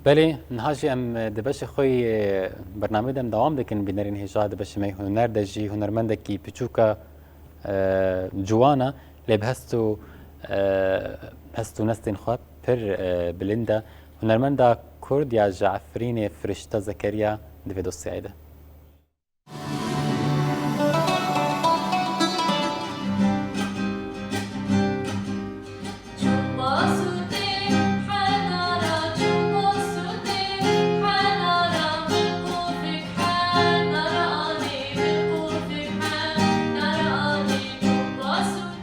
بله نهاجی ام دبش خوی برنامه دم دوام دکن بینرین هجا دبش می هنر دجی هنرمند کی پچوکا جوانا لب هستو نستین خواب پر بلندا هنرمند کرد یا جعفرین فرشته زکریا دوید السعیده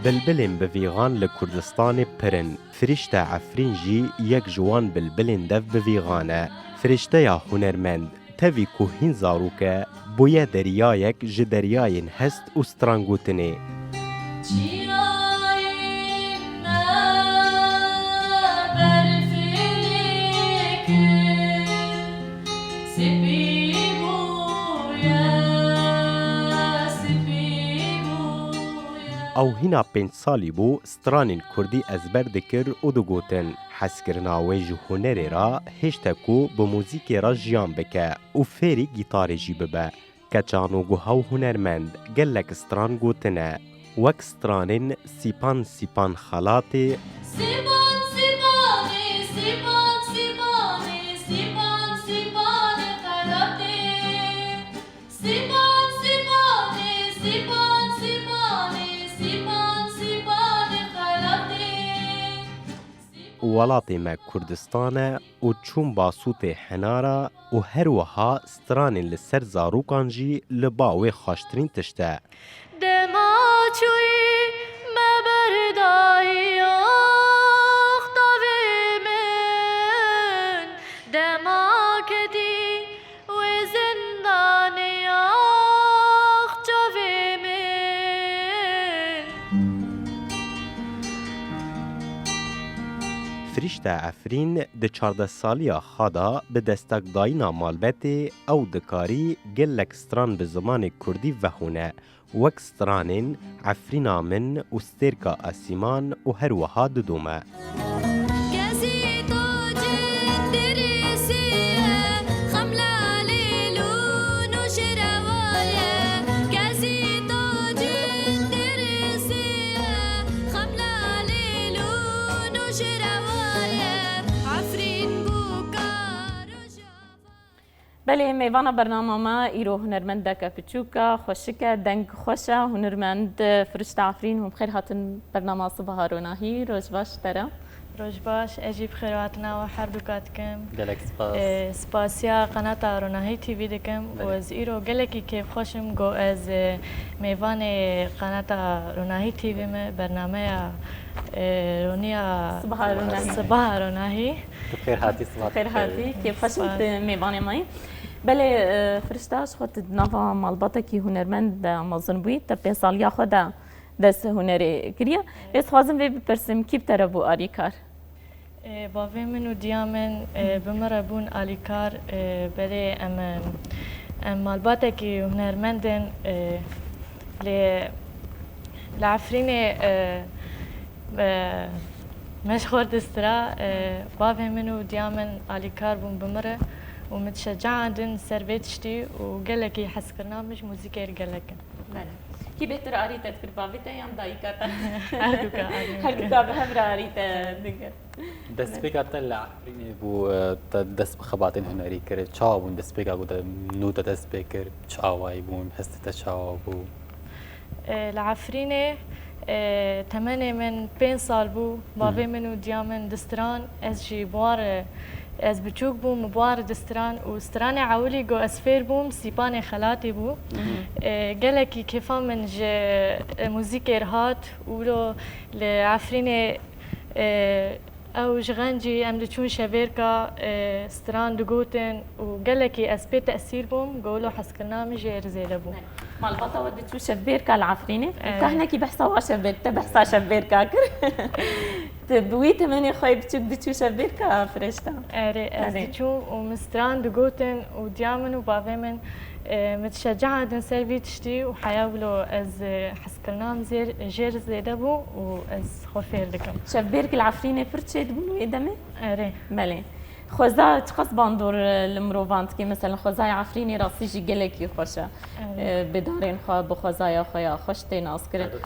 بلبلین بویغان لکردستان پرن فرشته عفرین جی یک جوان بلبلین دف بویغانه فرشته یا هنرمند تاوی کوهین زاروکه بویا دریایک جدریاین هست استرانگوتنه او هنا 5 سالی بو سترانین کردی ازبر دکر و دو گوتن حس کرناوی جو هنری را هشتکو به موزیک را جیان بکه و فیری گیتاری جی ببه کچانو گو هاو هنرمند گلک ستران گوتنه وک سترانین سیپان خالاتی ولاتی ما کردستانه و چون باسوت حنارا و هر وها سترانین لسر زاروکان جی لباوی خاشترین تشته فرشته عفرین ده 14 سالیا خادا به دستک داینا مالبتی او دکاری گلک ستران به زمان کردی وحونه وک سترانین عفرینا من و سترکا اسیمان و هر وها ددومه بله میوان برنامه ما ایرو هنرمند که پچوکا خوشکه دنگ خوشه هنرمند فرشته عفرین هم خیر هاتن برنامه صبح هاروناهی روز باش ترا روز باش اجيب خيراتنا وحردكاتكم گلک سپاسیا قناة هاروناهی تیوی دکم و از ایرو گلکی که خوشم گو از میوان قناة هاروناهی تیوی میں برنامه رونیا صبح هاروناهی خیر هاتی صبح خیر هاتی كيف خشمت میوان مای بله فرشتهاش خود نوا مالباتا کی هنرمند مازن بوید تا 5 سالیا خود دست هنری کریه بس خوازم وی بپرسم کی بتره بو آری کار باوی من و دیامن بمره بون آلی کار بله ام مالباتا کی هنرمندن لعفرین مش خورد استرا باوی من و دیامن آلی کار بون بمره ومتشجعة سربيت شتي وقالك يحس برنامج موسيقى قالك كي بهتر آريتا تكر بابيتا يام دايكاتا هردوكا بهمرا آريتا دنگر دست بيكا تل عفريني بو دست بخباتين هنري كر تشاو بون دست بيكا قد نوتا دست بيكر تشاواي بون هستتا تشاوا بو العفريني تمني من 5 سال بو بابي منو ديامن دستران از جي بوار از بچوک بوم مبوار دستران و ستران عولی گو اسفیر بوم سیپان خلاتی بو گلکی کفا من ج موزیک ارهات ولو لعفرین او جغنجي ام لچون شبيركا ستران دقوتن وقالكي اسبي تاثير بوم قولوا حسكرنا مجير زي لبو مال بطا ودتو شبيركا العفرينه كهنا كي بحثوا شبيركا بحثا شبيركا تبويت مني خوي بتشوك دتو شبيركا فرشتا اري دتو ومستران دقوتن وديامن وبافيمن متشجعة نسال بيت شتي وحياولوا از حسكرنام زير جير زي دبو واز خوفير لكم شبيرك العفرينه فرتشيت بنو ادمي اري مالي خوزا تقص باندور المروفانت كي مثلا خوزاي عفريني راسي جي جلكي خوشة بدارين خوا بخوزايا خويا خوشتي ناس كرت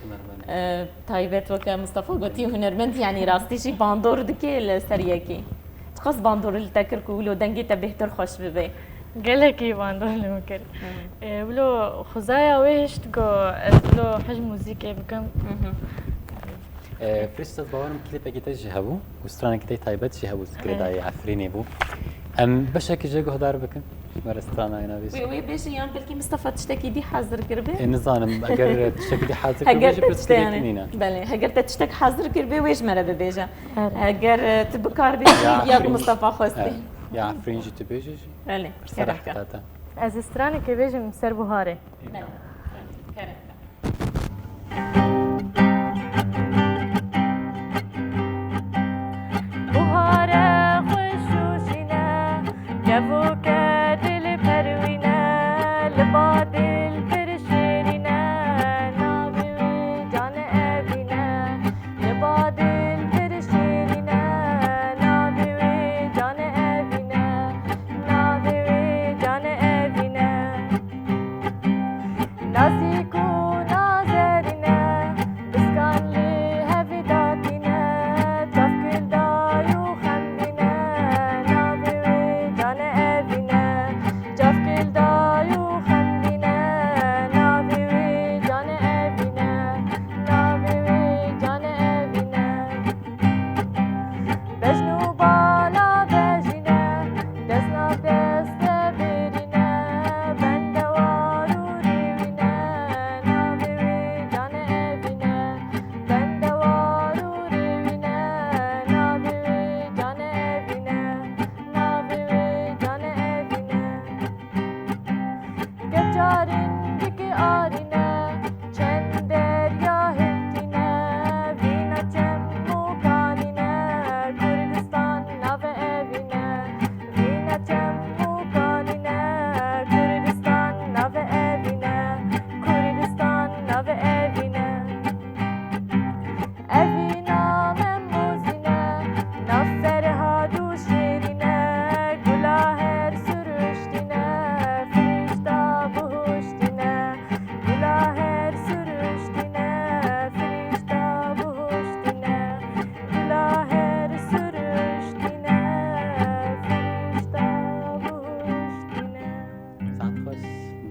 تايبت وكا مصطفى قوتي هنرمند يعني راسي جي باندور دكي السريكي تقص باندور التكر كولو دنجي تبهتر خوش ببي قالكي باندور المكر بلو خزايا ويش تقو بلو حج موزيكي بكم فريستاز باورم كليب اكيد هبو وستران كتي تايبت هبو كريداي عفريني بو ام بشكل جاكو هدار بكن مرسترانا هنا بيش وي بيجي يوم بلكي مصطفى تشتكي دي حاضر كربي النظام اگر تشتكي دي حاضر كربي برستيني كنينا بله اگر تشتك حاضر كربي ويش مره ببيجا اگر تبكار بيجي يا مصطفى خوستي يا عفرين جي تبيجي بله صراحه از استراني كي بيجم سر بهاري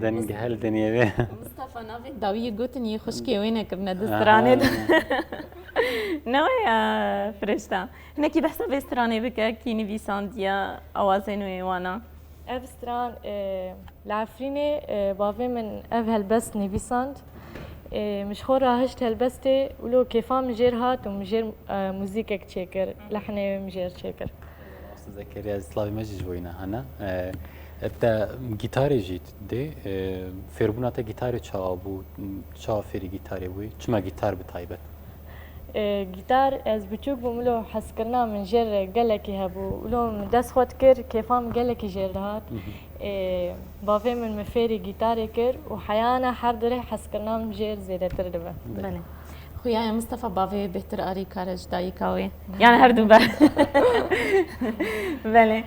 دنگ هل دنیوی مصطفى نافي داوي قوتني خشكي وينك بند استراني نويا فرشتا هناكي بحسب استراني بك كي نيفيسانديا اوازين ويوانا اف ستران العفريني بافي من اف هالبس نيفيساند مش خورا هشت هالبستي ولو كيفا مجير هات ومجير موزيكا تشيكر لحني مجير تشيكر زكريا سلاوي مجي جوينا هنا ابدا گیتاری جیت دی فربونات گیتاری چا بود چا فری گیتاری بوی چما گیتار بتایبت گیتار از بچوک بملو حس کرنا من جر گلکی هبو ولو دست خود کر کیفام گلکی جر هات بافی من مفری گیتاری کر و حیانا هر دره حس کرنا من جر زیاده تر دبه بله خويا يا مصطفى بافي بهتر اري كارج داي كاوي يعني هردو بله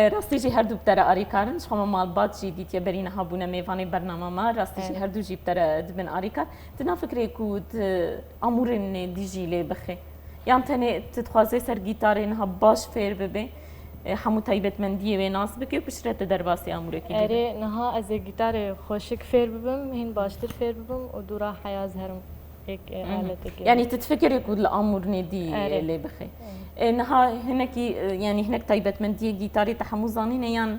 راستي جي هردو بتر اري كارن شخما مال بات جي ديت يبرينا هابونا ميفاني برنامج ما راستي جي هردو جي بتر دبن اري كار تنا فكري كود امورن دي جي لي بخي يعني تاني تتخوازي سر جيتارين هباش فير ببي حمو تايبت من دي وناس بكي وبشرت درباسي امورك اري نها از جيتار خوشك فير ببم هين باشتر فير ببم ودورا حياه زهرم يعني تتفكر يكون الامور ندي اللي بخي انها هناك يعني هناك طيبت من دي جيتاري تحمو زانين يعني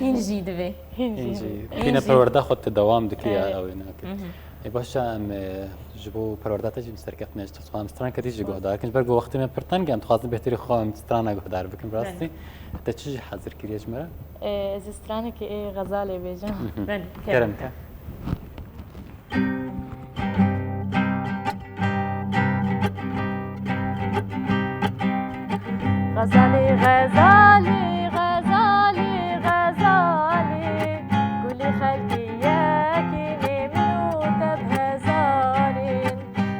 هنجي دبي هنجي فينا بروردا خدت دوام دكيا او هناك باشا ام جبو بروردا تجي مستركت نج تصوام ستران كدي جي قدار كنت برجو وقت ما برتان كان تخاصم بهتري خام ستران قدار بكم براستي تجي حاضر كريج مرة از سترانك ايه غزاله بيجا كرمك غزالي غزالي غزالي غزالي قولي خالتي ياكيني منو تبهى زارين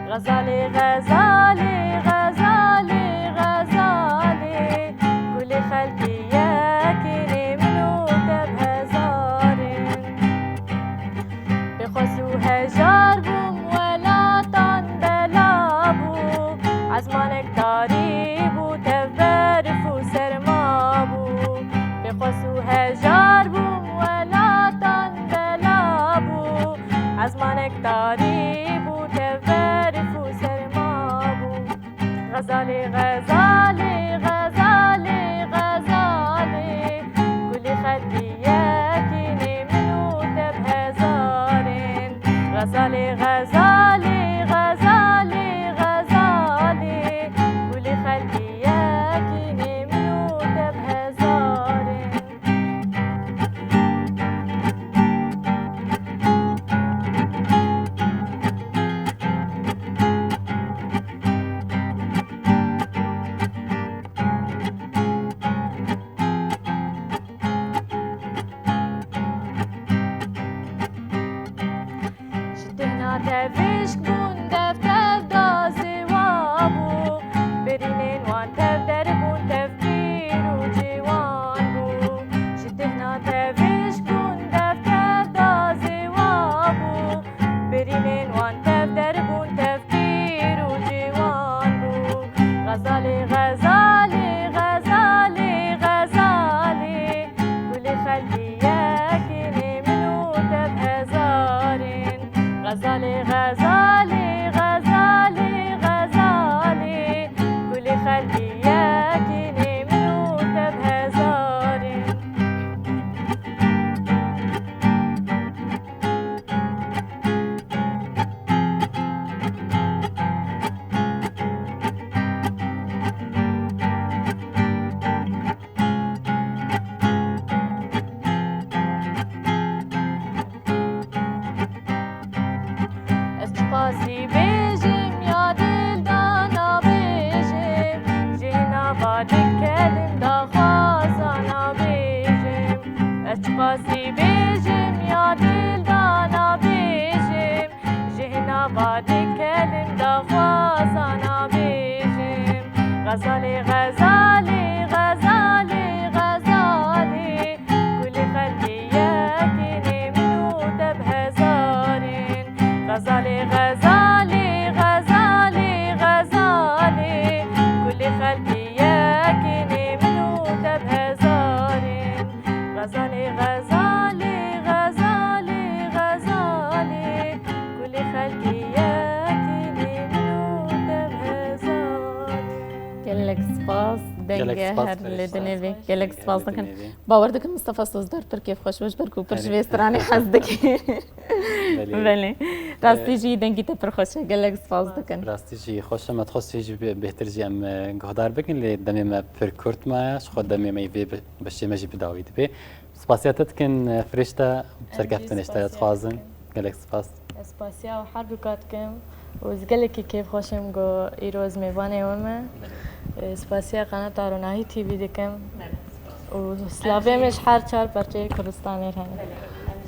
غزالي غزالي غزالي غزالي قولي خالتي سپاسی بیجم یا دل دانا بیجم جهنا بادی کلم دا خوازانا بیجم غزالی غزالی غزالی غزالی كل خلقي ياكني منو دب هزارين غزالي غزالي غزالي غزالي كل خلقي ياكني منو دب هزارين غزالي غزالي غزالي غزالي كل خلقي ياكني منو دب هزارين گلک سپاس دنگه هر لدنوی گلک سپاس دکن باور دکن مصطفی سوزدار پر کیف خوش وش پر کو پر شوی سترانی حز دکی بله راستی جی دنگی ته پر خوشه گلک سپاس دکن راستی جی خوشم اتخصص جی بهتر جی ام گهدار بکن لی دمی ما پر کرد ما خود دمی ما یبی بشه مجی بداوید بی سپاسیاتت کن فرشته سرکفت نشته خازن گلک سپاس اسپاسیا و حرب کاتکم و زگلکی کیف خوشم گو ایروز میوانه ومه اسپاسیا قناة تاروناهی تی وی دکم و سلاوی مش هر چهار پرچه کردستانی هن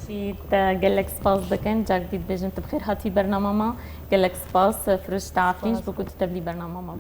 جيت قالك سباس دكن جاك ديت بجنت بخير هاتي برنامج ما قالك سباس فرشت عافينش بكون تتبلي برنامج ما